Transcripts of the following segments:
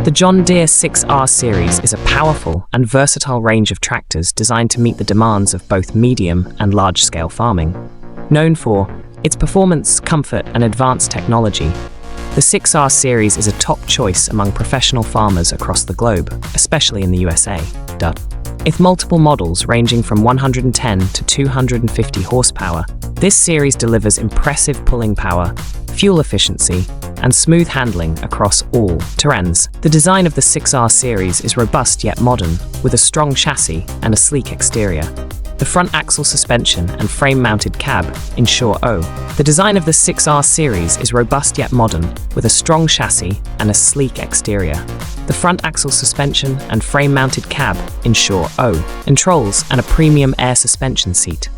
The John Deere 6R series is a powerful and versatile range of tractors designed to meet the demands of both medium and large-scale farming. Known for its performance, comfort, and advanced technology, the 6R series is a top choice among professional farmers across the globe, especially in the USA. With multiple models ranging from 110 to 250 horsepower, this series delivers impressive pulling power, fuel efficiency, and smooth handling across all terrains. The design of the 6R series is robust yet modern, with a strong chassis and a sleek exterior. The front axle suspension and frame-mounted cab ensure The design of the 6R series is robust yet modern, with a strong chassis and a sleek exterior. The front axle suspension and frame-mounted cab ensure controls and a premium air suspension seat.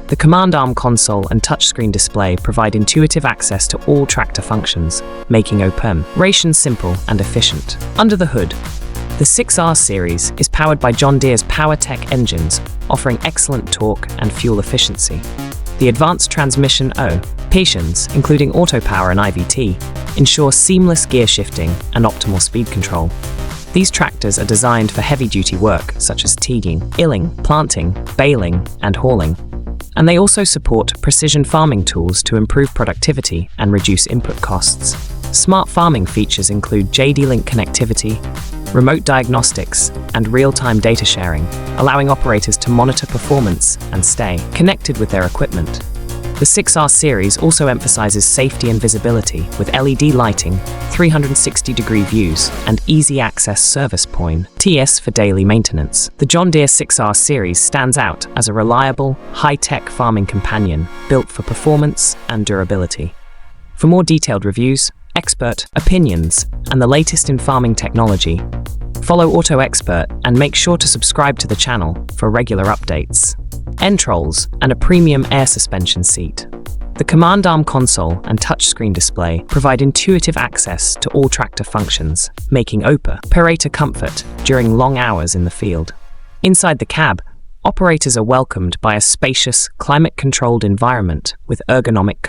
The command arm console and touchscreen display provide intuitive access to all tractor functions, making operation simple and efficient. Under the hood, the 6R series is powered by John Deere's PowerTech engines, offering excellent torque and fuel efficiency. The advanced transmission options, including auto power and IVT, ensure seamless gear shifting and optimal speed control. These tractors are designed for heavy-duty work such as teeding, illing, planting, baling, and hauling. And they also support precision farming tools to improve productivity and reduce input costs. Smart farming features include JD-Link connectivity, remote diagnostics, and real-time data sharing, allowing operators to monitor performance and stay connected with their equipment. The 6R series also emphasizes safety and visibility with LED lighting, 360-degree views, and easy-access service points for daily maintenance. The John Deere 6R series stands out as a reliable, high-tech farming companion built for performance and durability. For more detailed reviews, expert opinions, and the latest in farming technology, follow Auto Xpert and make sure to subscribe to the channel for regular updates. Controls and a premium air suspension seat. The command arm console and touchscreen display provide intuitive access to all tractor functions, making operator comfort during long hours in the field. Inside the cab, operators are welcomed by a spacious, climate-controlled environment with ergonomic